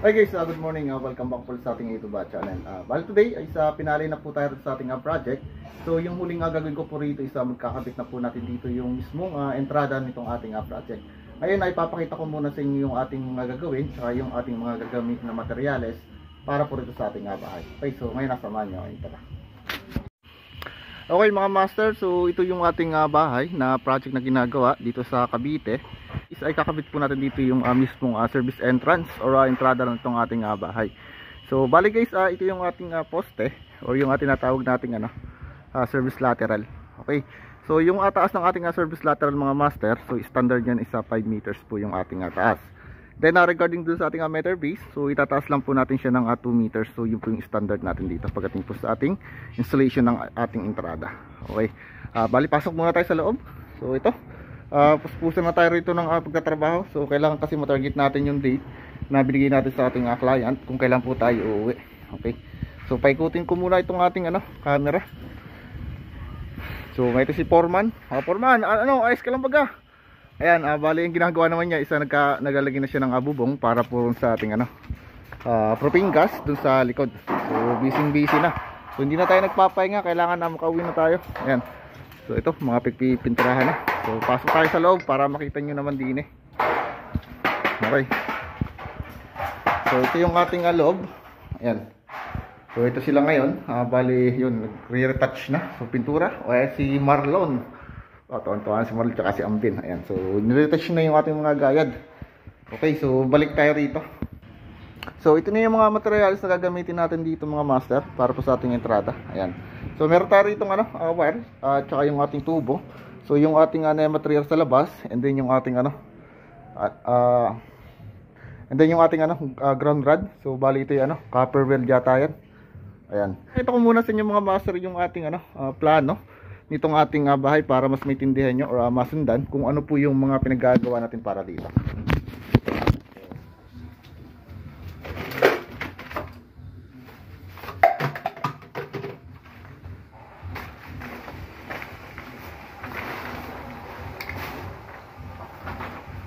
Hi guys, good morning. Welcome back po sa ating YouTube channel. Bali today ay pinali na po tayo sa ating project. So yung huling gagawin ko po rito is magkakabit na po natin dito yung mismong entrada nitong ating project. Ngayon ay papakita ko muna sa inyo yung ating mga gagawin saka yung ating mga gagamit na materyales para po rito sa ating bahay. Okay, so ngayon nasamahan nyo. Tara. Okay mga master, so ito yung ating bahay na project na ginagawa dito sa Cavite. Ay kakabit po natin dito yung mismong service entrance or entrada ng itong ating bahay. So bali guys, ito yung ating poste or yung ating natawag nating service lateral. Okay, so yung taas ng ating service lateral mga master, so standard yan is 5 meters po yung ating taas. Then regarding dun sa ating meter base, so itataas lang po natin siya ng 2 meters. So yun po yung standard natin dito pagdating po sa ating installation ng ating entrada. Okay, bali pasok muna tayo sa loob. So ito, puspusan na tayo rito ng pagtatrabaho. So kailangan kasi matarget natin yung date na binigay natin sa ating client kung kailan po tayo uuwi. Okay, so paikutin ko muna itong ating camera. So ito si Foreman. Foreman, ayos ka lang baga? Ayan, bali yung ginagawa naman niya isa nagalagay na siya ng bubong para po sa ating propane gas dun sa likod. So busy na. So hindi na tayo nagpapahinga, kailangan na makauwi na tayo. Ayan. So ito, mga pinturahan na. So pasok tayo sa loob para makita nyo naman din Okay. So ito yung ating loob. Ayan. So ito sila ngayon. Bali yun, nagre-retouch na. So pintura. O si Marlon. Tuwan-tuwan si Marlon tsaka si Ambin. Ayan. So nire-retouch na yung ating mga gayad. Okay, so balik tayo rito. So ito na yung mga materials na gagamitin natin dito mga master para po sa ating entrada. Ayan. So meron tayo rito wire tsaka yung ating tubo. So yung ating material sa labas and then yung ating ground rod. So bali ito yung copper weld yata yan. Ayan. Ito ko muna sa inyo mga master yung ating plano nitong ating bahay para mas maintindihan nyo or masundan kung ano po yung mga pinagagawa natin para dito.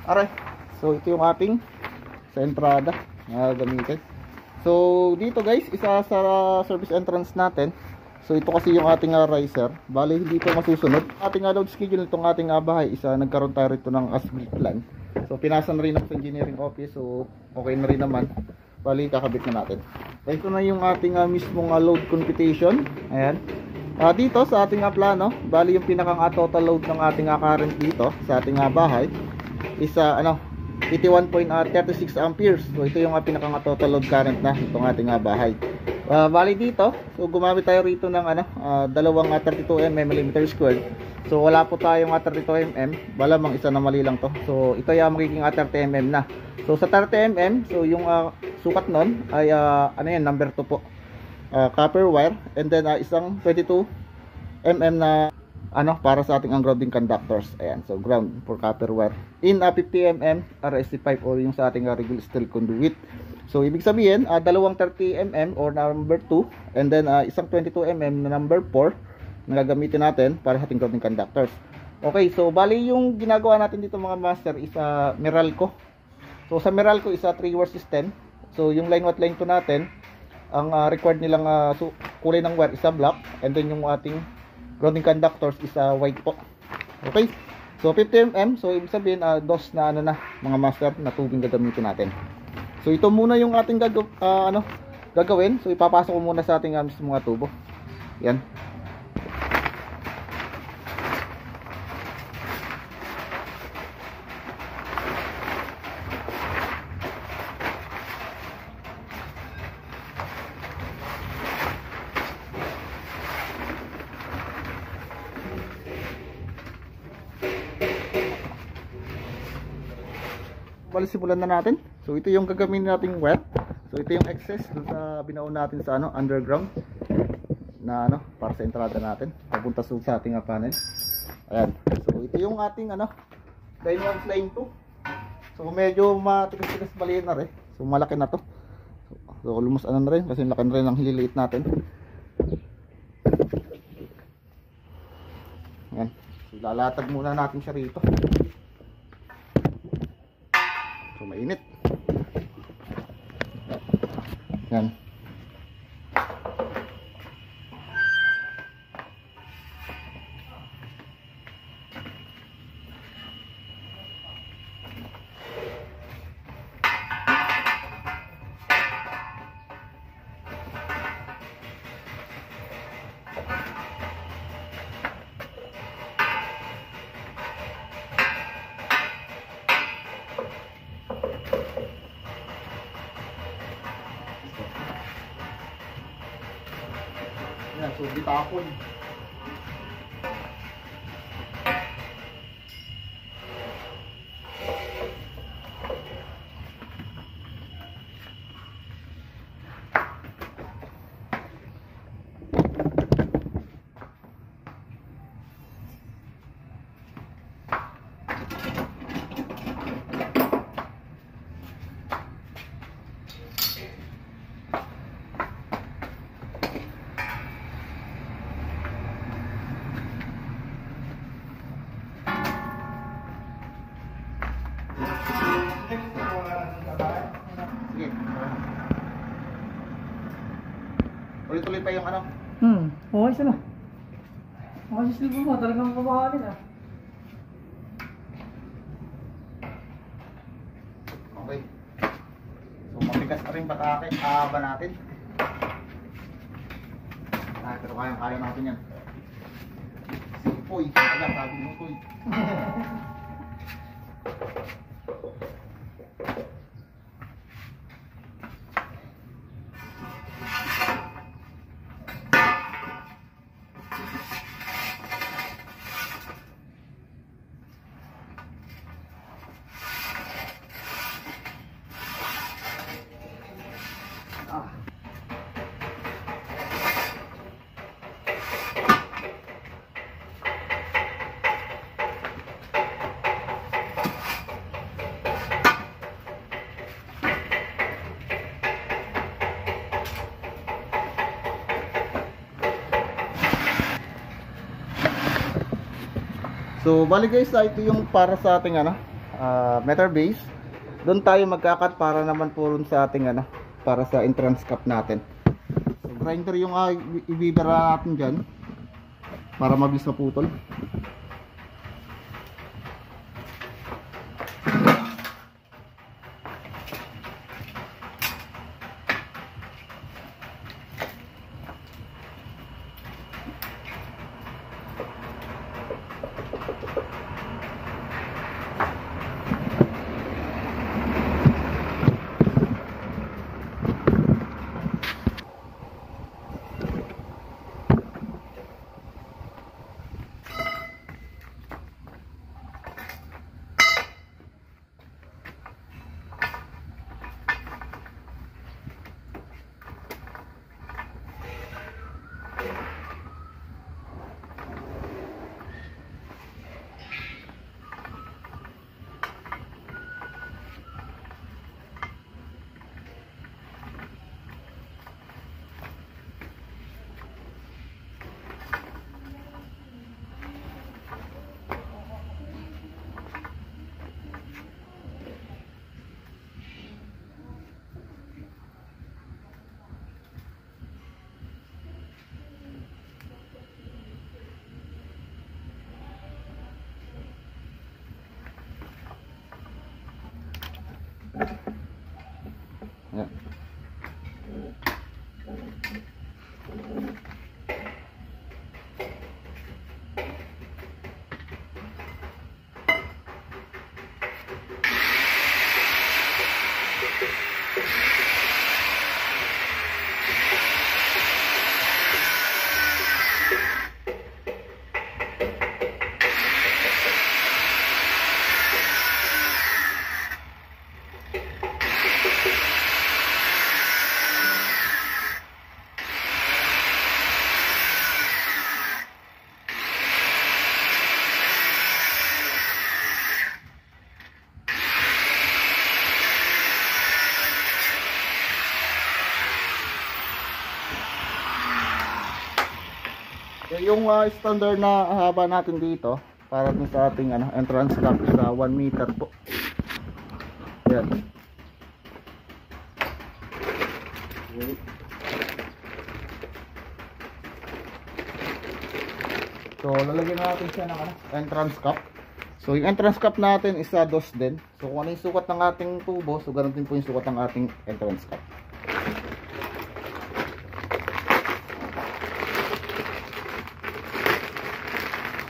Alright, so ito yung ating sa entrada na gamitin. So dito guys, isa sa service entrance natin. So ito kasi yung ating riser. Bali hindi ito masusunod. Ating load schedule nitong ating bahay, nagkaroon tayo rito ng as-built plan. So pinasa na rin ako sa engineering office. So okay na rin naman. Bali kakabit na natin. So, ito na yung ating mismong load computation. Ayan. Dito sa ating plano, bali yung pinakang total load ng ating current dito sa ating bahay is 81.36 amperes. So ito yung pinakang total load current na itong ating bahay. Bali dito, so gumamit tayo rito ng dalawang 32 mm squared. So wala po tayong 32 mm, balamang isa na mali lang to. So ito yung magiging 30 mm na. So sa 30 mm, so yung sukat nun ay number 2 po. Copper wire and then isang 22 mm na para sa ating grounding conductors. Ayan, so ground for copper wire in 50 mm RSC5 or yung sa ating regular steel conduit. So ibig sabihin dalawang 30 mm or number 2 and then isang 22 mm na number 4 na gagamitin natin para sa ating grounding conductors. Okay, so bali yung ginagawa natin dito mga master is Meralco. So sa Meralco is 3-wire system. So yung line 1 line 2 natin, ang required nilang kulay ng wire is black and then yung ating grounding conductors is white po. Okay, so 50 mm, so ibig sabihin dos na mga master na tubing gagamitin natin. So ito muna yung ating gagawin. So ipapasok ko muna sa ating mga tubo. Yan. Bali simulan na natin. So ito yung gagamitin nating wire. So ito yung excess dun sa binaon natin sa underground na para sa entrada natin papunta sa ating panel. Ayan. So ito yung ating line 1 line 2. So medyo matigas-tigas baliin na rin. So malaki na to. So almost na rin kasi laki na rin ang hililiit natin. Ayan. So lalatag muna natin siya rito. So mainit. Yan. Yan, so bitapon. Sige. Ulit-ulit pa yung ano. Okay sila. Okay sa silbo mo, talagang kamahalin ah. Okay. So mabigas na rin ba natin? Pero kaya natin yan. Sipoy. Alam, sabi mo Poy. So bali guys, ito yung para sa ating meter base. Doon tayo magkakat para naman po rin sa ating para sa entrance cap natin. So grinder yung ibibira natin dyan para mabilis maputol. Ayan. Yung standard na haba natin dito para dun sa ating entrance cap is 1 meter po. Yan. Okay. So, lalagyan natin siya ng entrance cap. So, yung entrance cap natin is 2 din. So, kung ano yung sukat ng ating tubo, so ganun din po yung sukat ng ating entrance cap.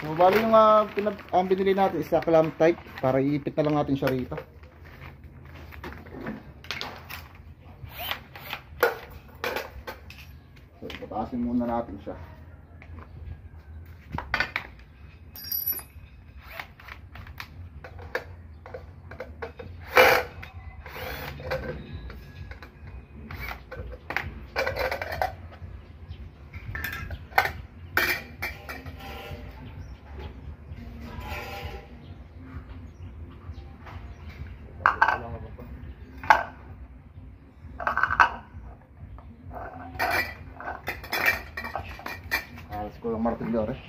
So, bali yung binili natin is clamp type para iipit na lang natin siya rito. So, pataasin muna natin siya. Alas ko yung martilyo rin.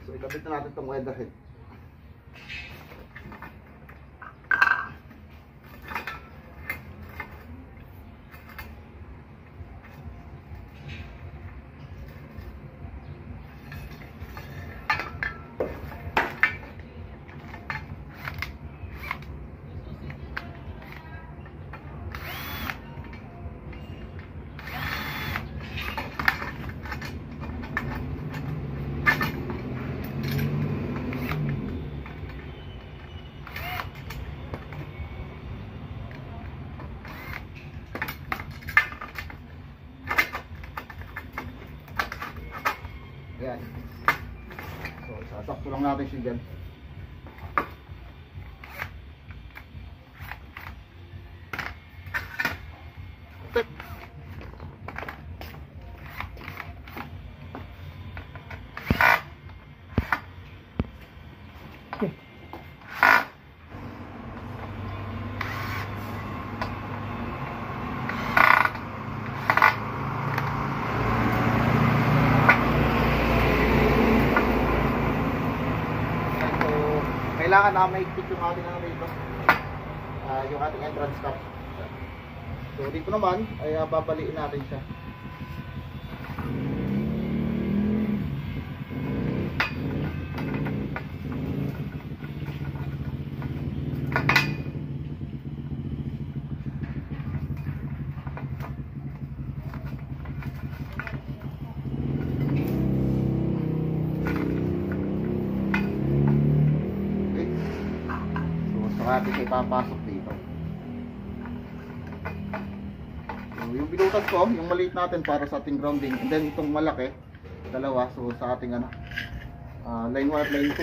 So ikabit na natin itong weatherhead. Ayan. So, sasakto lang natin siya dyan. Tip. Kailangan na maigpit yung ating dito, yung ating entrance cap. So dito naman ay babaliin natin siya. Natin siya ipapasok dito. So, yung binutas ko, yung maliit natin para sa ating grounding, and then itong malaki, dalawa, so sa ating line 1 at line 2.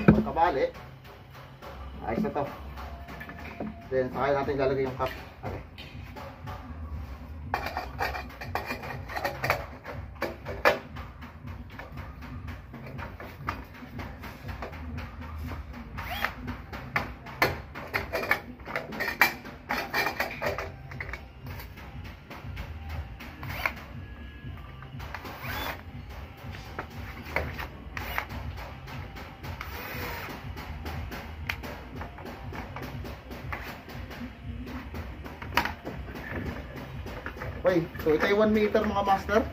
Pagkabali, ayos na to. Then saka natin ilalagay yung cup. Okay. Okay, so ito ay 1 meter mga master.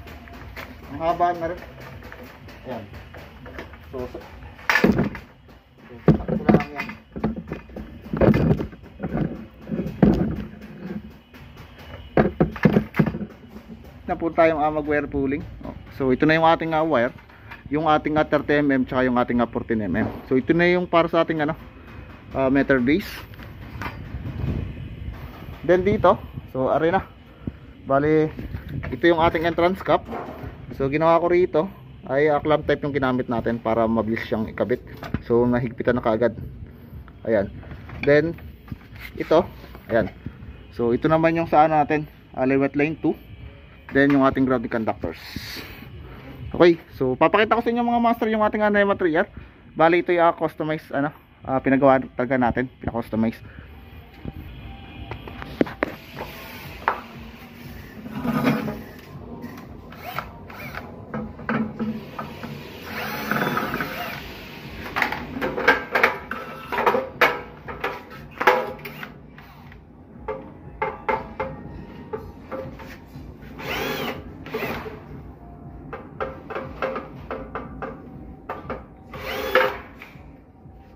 Ang haba na rin. Ayan. So sakto lang yan. na po tayong mag-wire pulling. So ito na yung ating wire, yung ating 30mm tsaka yung ating 14mm. So ito na yung para sa ating meter base. Then dito, so ari na. Bali, ito yung ating entrance cap. So ginawa ko rito ay clamp type yung ginamit natin para mabilis siyang ikabit. So nahigpitan na kaagad. Ayan. Then ito, ayan. So ito naman yung saan natin, lewet line 2. Then yung ating grounding conductors. Okay, so papakita ko sa inyo mga master yung ating material. Bali ito yung customize pinagawa talaga natin, pina-customize.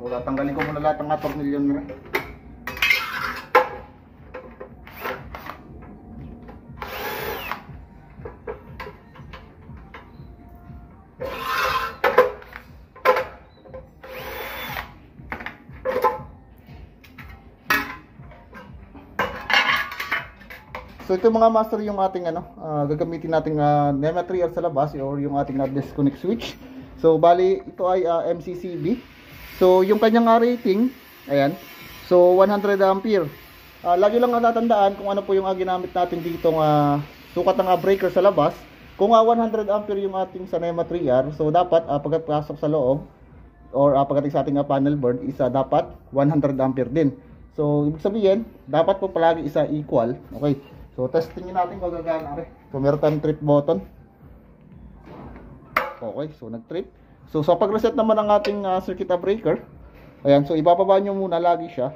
So tatanggalin ko muna lahat ng tornilyo nila. So ito mga master yung ating gagamitin nating NEMA 3R sa labas or yung ating disconnect switch. So bali ito ay MCCB. So yung kanyang rating, ayan. So 100 ampere. Lagi lang natatandaan kung ano po yung ginamit natin ditong sukat ng breaker sa labas. Kung 100 ampere yung ating sa NEMA 3R, so dapat pagpasok sa loob or pagdating sa ating panel board is dapat 100 ampere din. So ibig sabihin, dapat po palagi isa equal. Okay. So testingin natin kung gagana rin. So meron tayong trip button. Okay, so nag-trip. So sa pag-reset naman ng ating circuit breaker, ayan, so ibababa nyo muna lagi siya.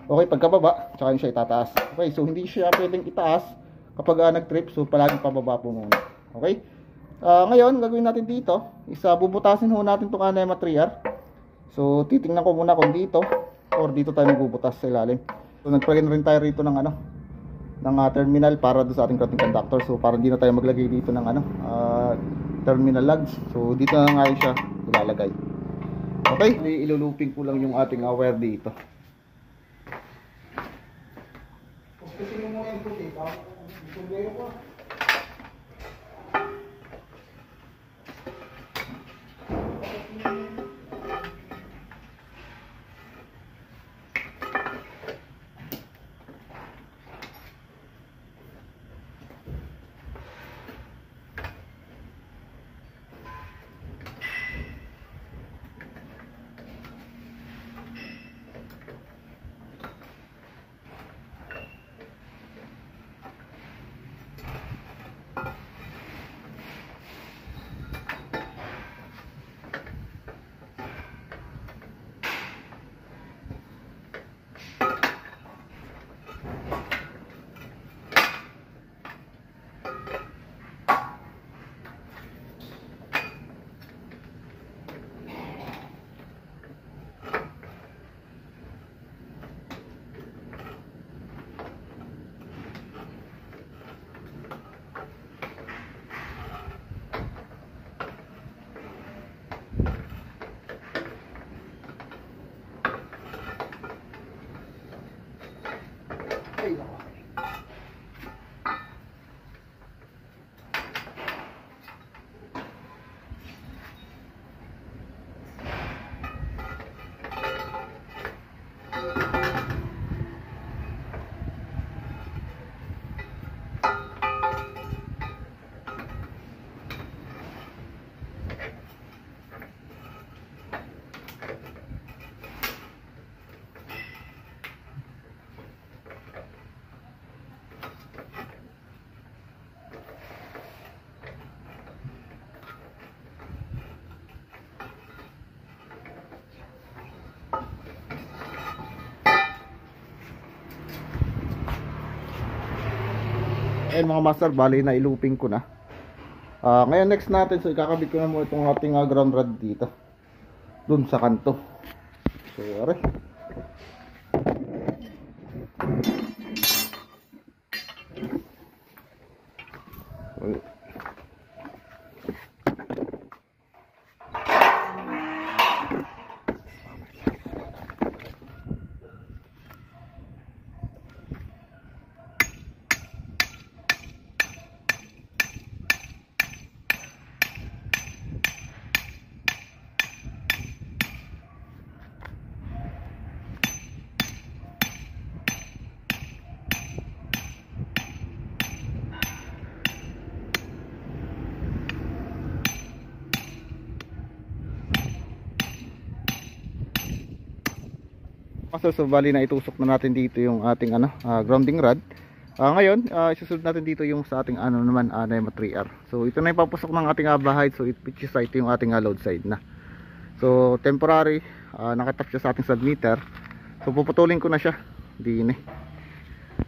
Okay, pagkababa, tsaka nyo siya itataas. Okay, so hindi siya pwedeng itaas kapag nag-trip, so palaging pababa po muna. Okay? Ngayon, gagawin natin dito, bubutasin ho natin itong NEMA 3R. So titingnan ko muna kung dito or dito tayo magbubutas sa ilalim. So nagplugin rin tayo rito ng ng terminal para doon sa ating grounding conductor. So para hindi na tayo maglagay dito ng terminal lugs. So dito na nga siya ilalagay. Okay, iluluping ko lang yung ating wire dito. Pupusin mo muna yung puti. Isugayo ko. Ayan mga master, bali na iluping ko na. Ngayon next natin, so ikakabit ko na mo itong ating ground rod dito dun sa kanto. So are So bali na itusok na natin dito yung ating grounding rod. Ngayon, isusunod natin dito yung sa ating naman NEMA 3R. So ito na yung papusok ng ating bahid. So which is ito yung ating load side na. So temporary, nakatap siya sa ating submeter. So puputulin ko na siya. Din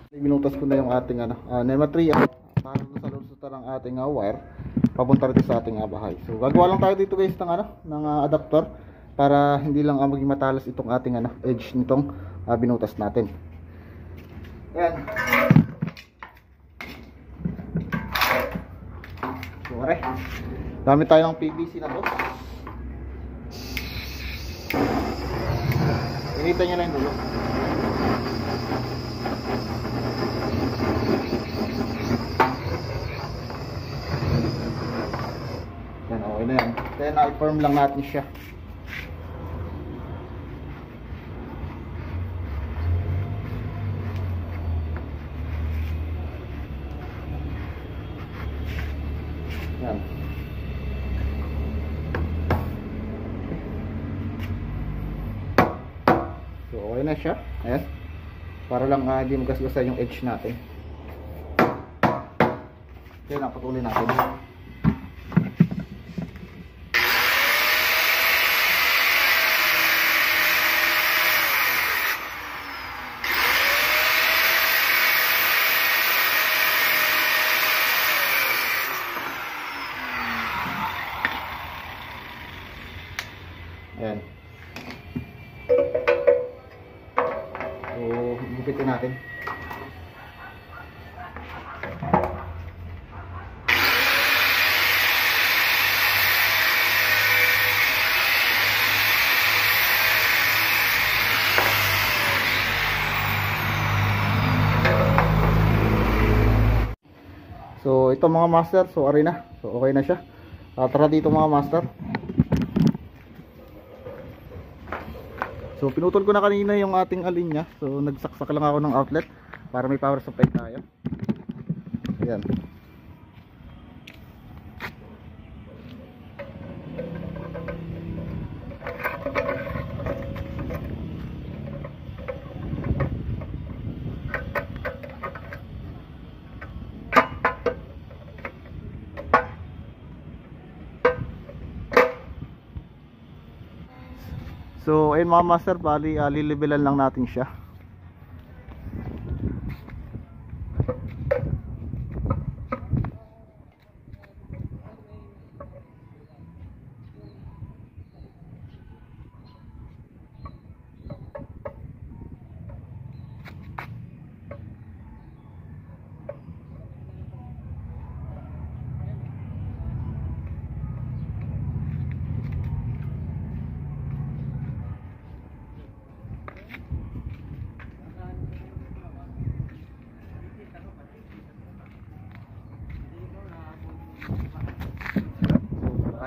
binutas ko na yung ating NEMA 3R para sa lusutan ng ating wire papunta rito sa ating bahay. So gagawa lang tayo dito guys ng adapter para hindi lang maging matalas itong ating edge nitong binutas natin. Ayan. Sorry. Dami tayong PVC na to. Initan nyo na yung dulo. Yan, okay na yan. Kaya na-firm lang natin siya. Yan. So okay na siya. Ayan. Para lang hindi magasgasan yung edge natin. Yan, patuloy natin. Ayan. So, gupitin natin. So, ito mga master. So, ari na. So, okay na siya. Tara dito mga master. So pinutol ko na kanina yung ating alinya. So nagsaksak lang ako ng outlet para may power supply tayo. Ayan. So ayun mga master, bali lilibelan lang natin siya.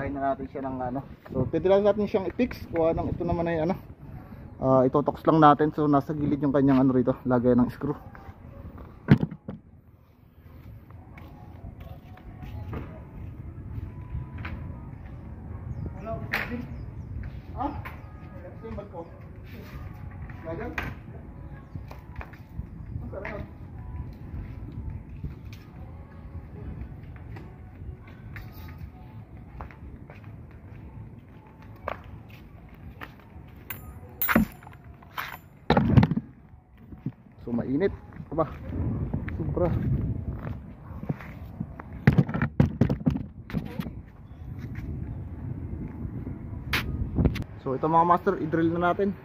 Kain na natin siya ng So pwede lang natin siyang i-fix kung anong ito naman ay itotox lang natin. So nasa gilid yung kanyang rito, lagay ng screw. Simbal ko. Lagay. Masarap. So mainit aba, sobra. So ito mga master, i-drill na natin.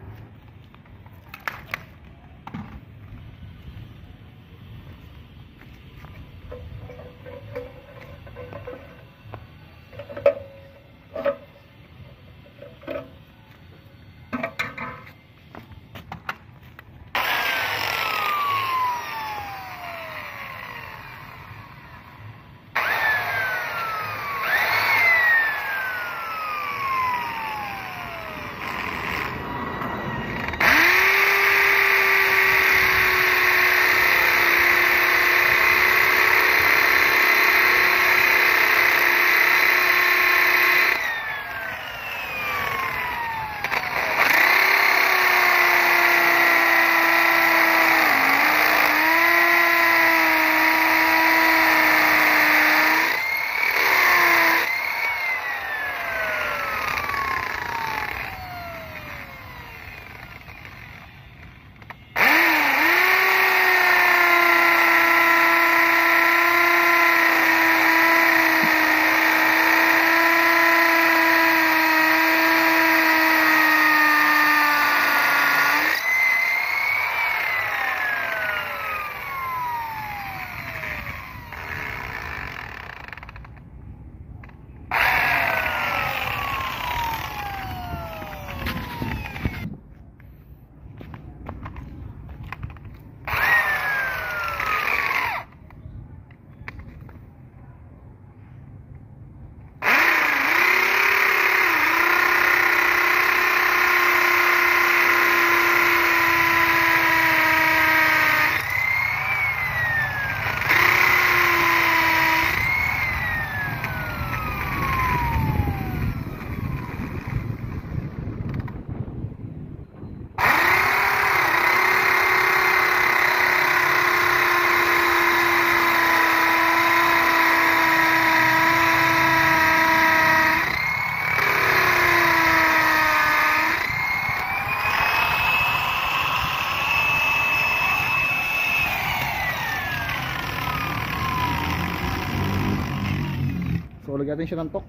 So lagyan natin siya ng tox.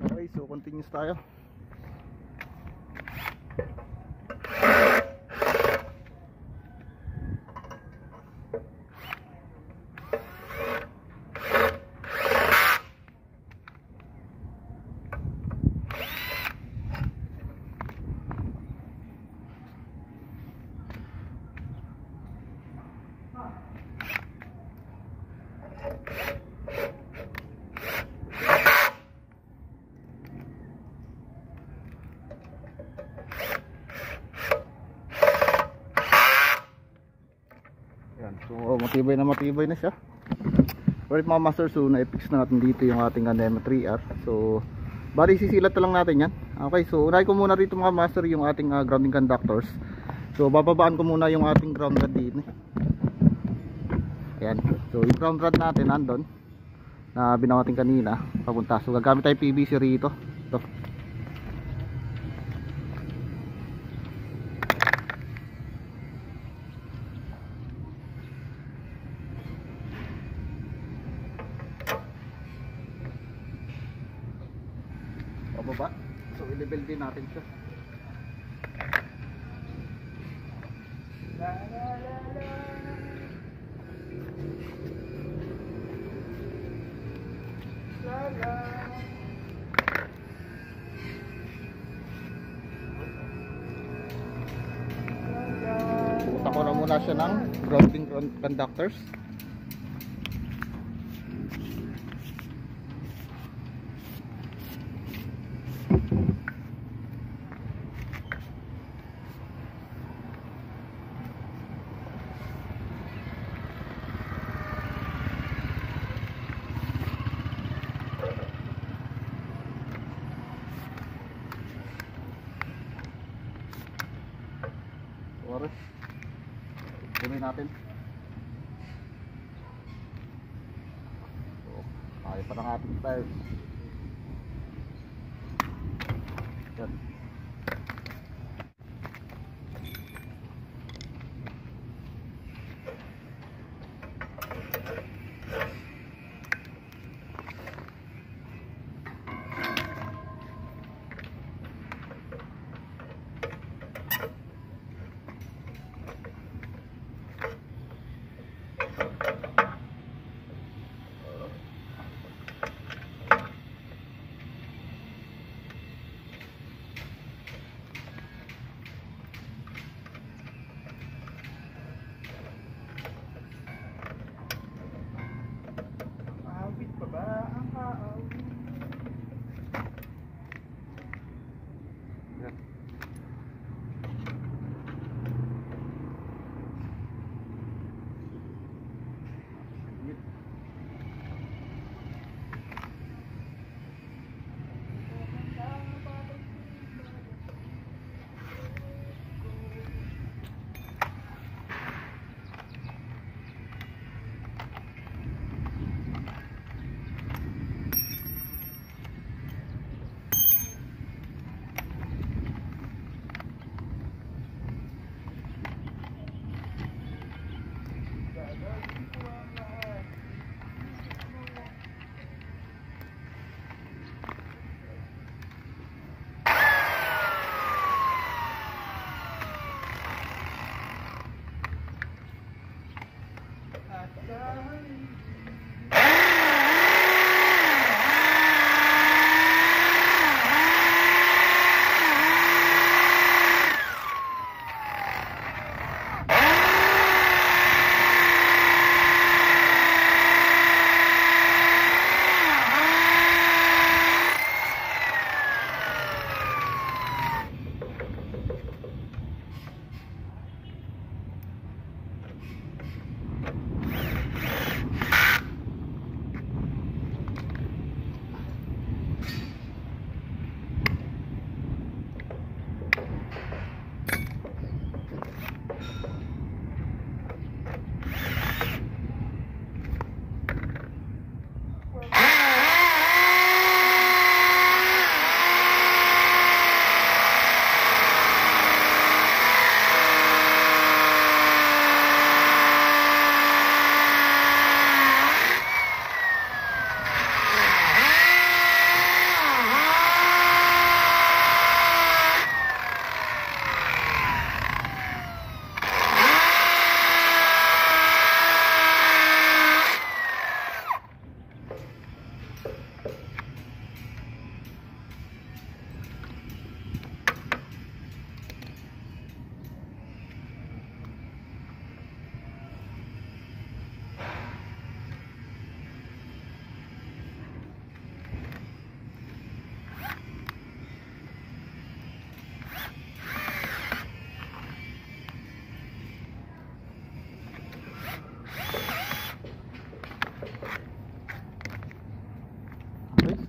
Okay, so continuous tayo. Yan, so matibay na siya. Alright mga master, so na-fix na natin dito yung ating NEMA 3R. So bali sisilat na lang natin yan. Okay, so unahin ko muna rito mga master yung ating grounding conductors. So bababaan ko muna yung ating ground rod din. Ayan, so yung ground rod natin nandun na binawatin kanina papunta. So gagamit tayo PVC rito. Ito. Pababa. So i-level din natin siya. Pupunta ko na muna siya ng grounding conductors. Oras. Gawin natin. So, kaya pa ng ating tires. Yan.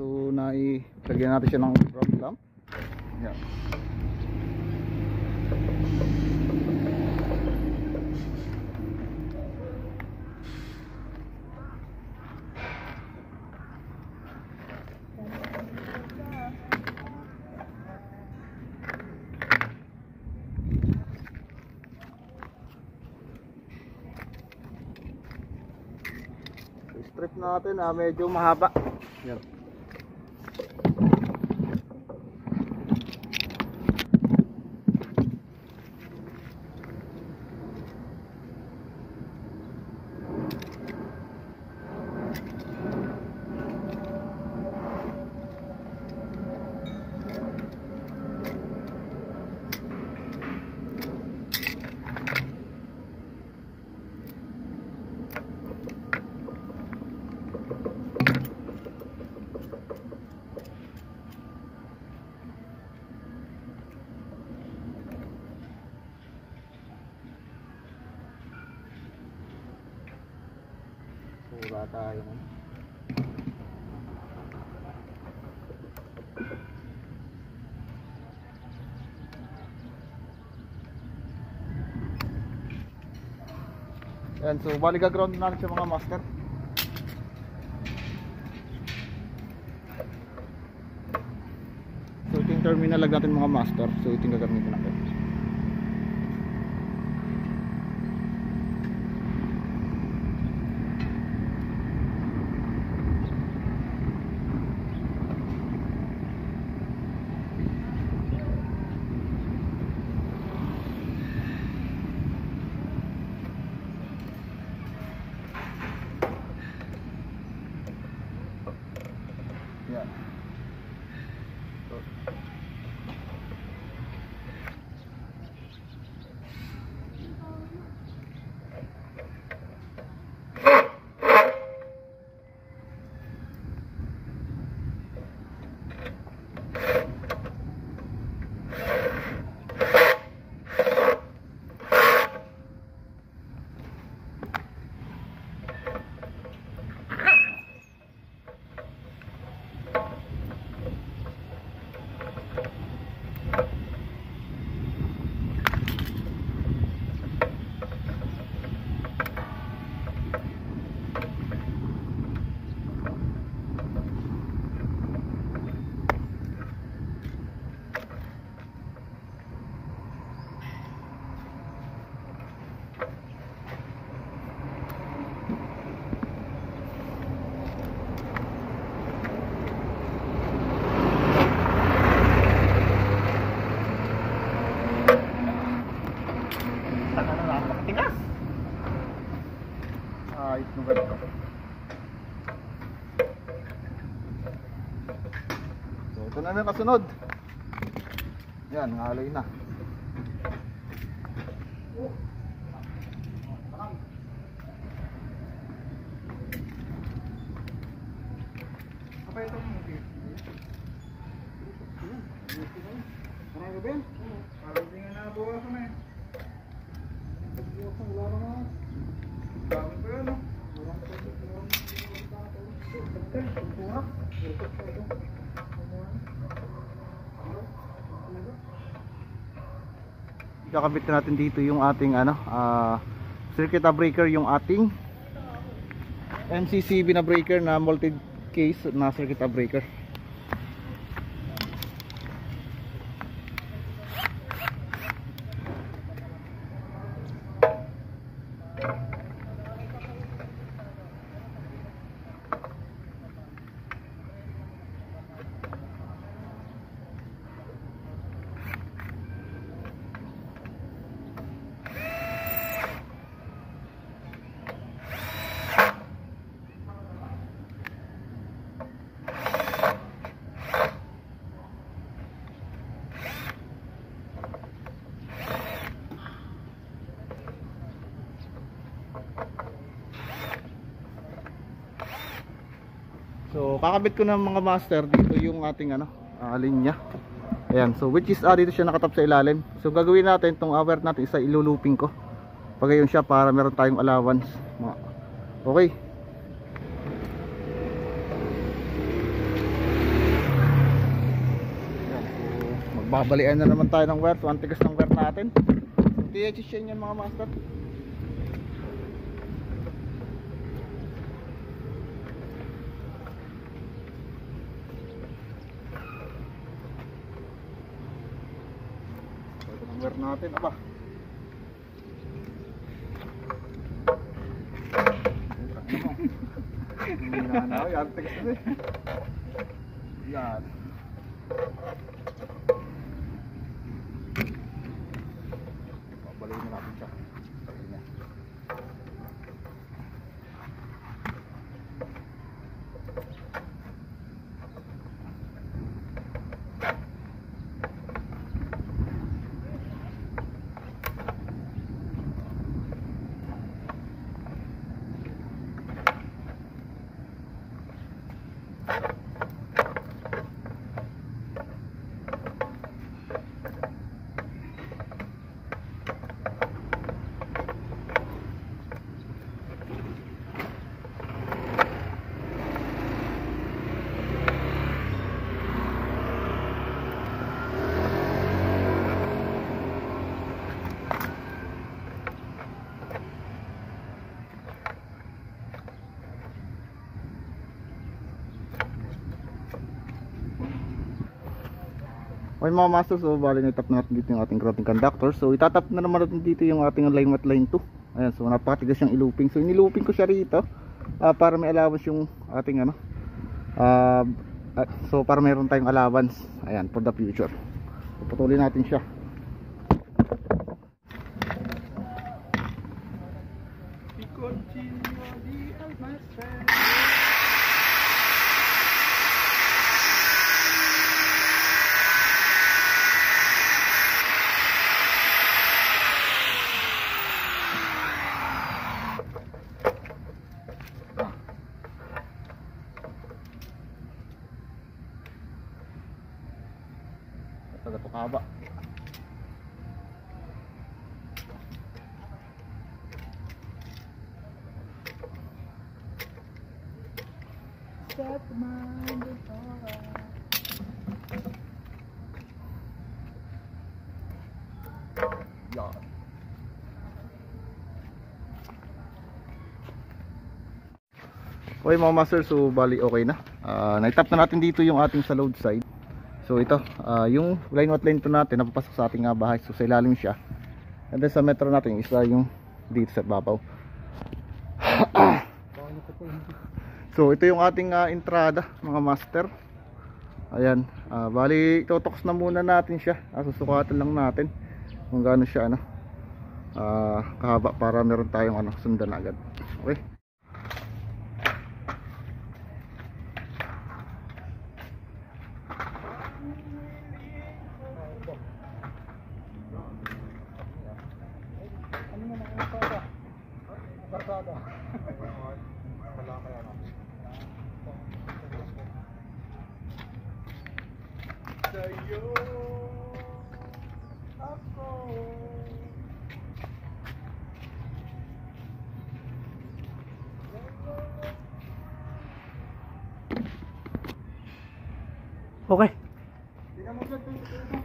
So lagyan natin siya ng ground clamp. Yan. Strip natin medyo mahaba. Yan. Wala tayo. Yan, so bali ground natin sa mga master. So ito yung terminal lang natin mga master. So ito yung gagamitin natin. Yan. Tigas. Ito nung ganito. So ito na yung kasunod. Yan, ngaloy na. Apa itu mungkin? Marami ba yan? Parang tingin na buwa ko na eh. Wala naman. Dami ko yan, no? Kakabit na natin dito yung ating circuit breaker, yung ating MCCB na breaker na multi case na circuit breaker. So kakabit ko ng mga master dito yung ating linya. Ayan, so which is dito siya nakatap sa ilalim. So gagawin natin itong wire natin, isa iluluping ko pagayon siya para meron tayong allowance. Okay. babalian na naman tayo ng wire. So ang tigas ng wire natin. So THS yan mga master. So ito ng wire natin. Aba, yan, tigas na eh. Yan. Babalikin na natin siya. Sabi niya. Okay mga master, so bali na itap natin dito yung ating routing conductor. So itatap na naman natin dito yung ating line mat line 2. Ayan, so napakatigas yung iluping. So inilooping ko siya rito para may allowance yung ating ano, so para meron tayong allowance, ayan, for the future. So putulin natin siya. Ito kaba. Set mind before. Yeah. Okay mga master, so bali okay na. Naitap na natin dito yung ating sa load side. So ito, yung line what line to natin napapasok sa ating bahay. So sa ilalim siya. And then sa metro natin isa yung dito sa babaw. So ito yung ating entrada mga master. Ayan, bali totoks na muna natin siya. Susukatan lang natin kung gaano siya ano, kahaba para meron tayong ano, sundan agad. Okay. Sa'yo ako. Okay. Tingnan mo dyan, tingnan mo.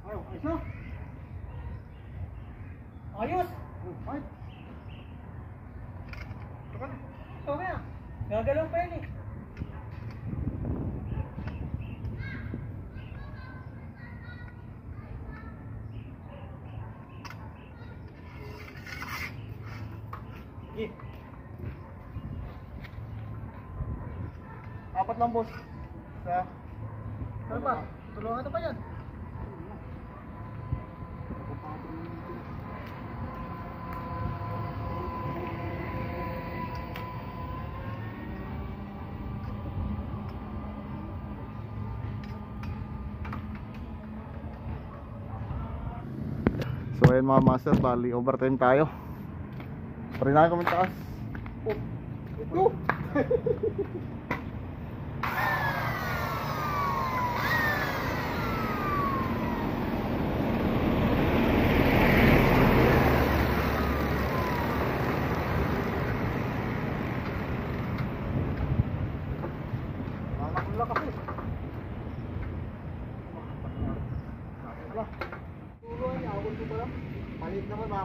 Ayaw, ayos na. Ayos! Ay. Okay ah. Gagalaw pa yan eh. Sige. Apat lang boss. Sa Ano ba? Tulungan ito pa yan. So ayun mga master, bali overtime tayo. Parinahan kami taas. Oh.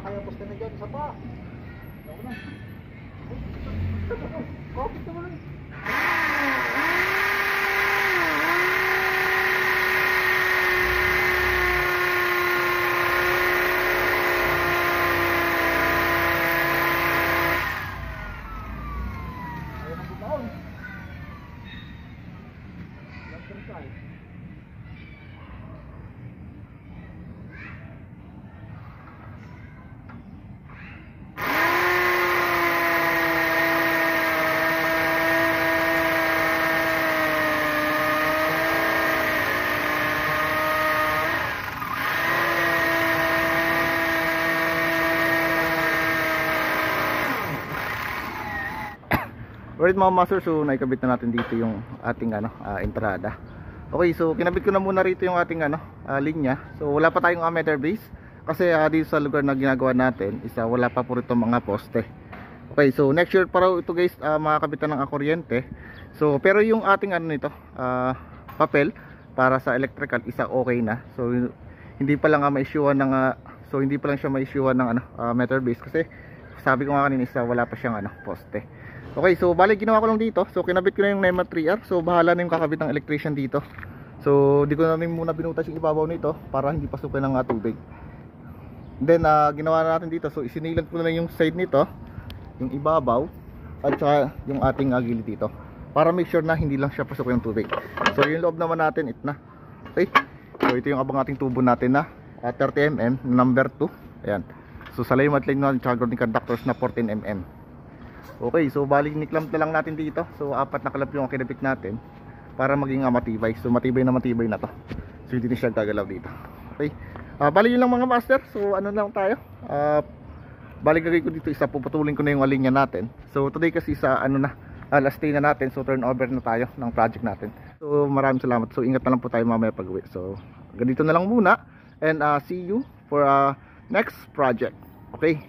kaya poste na dyan, isa pa. Ako na. Kapit naman. Ayan ang butaon. Left side. Alright mga master, so naikabit na natin dito yung ating entrada. Okay, so kinabit ko na muna rito yung ating linya. So wala pa tayong meter base kasi dito sa lugar na ginagawa natin wala pa po rito mga poste. Okay, so next year pa raw ito guys makakabitan ng kuryente. So pero yung ating nito papel para sa electrical okay na. So hindi pa lang ma-issuean ng hindi pa lang siya ma-issuean ng meter base kasi sabi ko nga kanina wala pa siyang poste. Okay, so bali ginawa ko lang dito. So kinabit ko na yung NEMA 3R. So bahala na yung kakabit ng electrician dito. So di ko na rin muna binutas yung ibabaw nito para hindi pasukin ng tubig. Then ginawa na natin dito. So isinilan ko na yung side nito, yung ibabaw at saka yung ating gilid dito para make sure na hindi lang siya pasukin ng tubig. So yung loob naman natin na. Okay. So ito yung abang ating tubo natin na 30mm number 2. Ayan. So sa laymat line natin tsaka grounding conductors na 14mm. Okay, so balik niklamp na lang natin dito. So 4 na kalap yung kinabit natin para maging matibay. So matibay na to. So hindi na siya gagalaw dito. Okay. Balik yun lang mga master. So ano lang tayo. Balik gagawin ko dito puputulin ko na yung linya natin. So today kasi last day na natin. So turn over na tayo ng project natin. So maraming salamat. So ingat na lang po tayo mamaya pag-uwi. So ganito na lang muna. And see you for next project. Okay.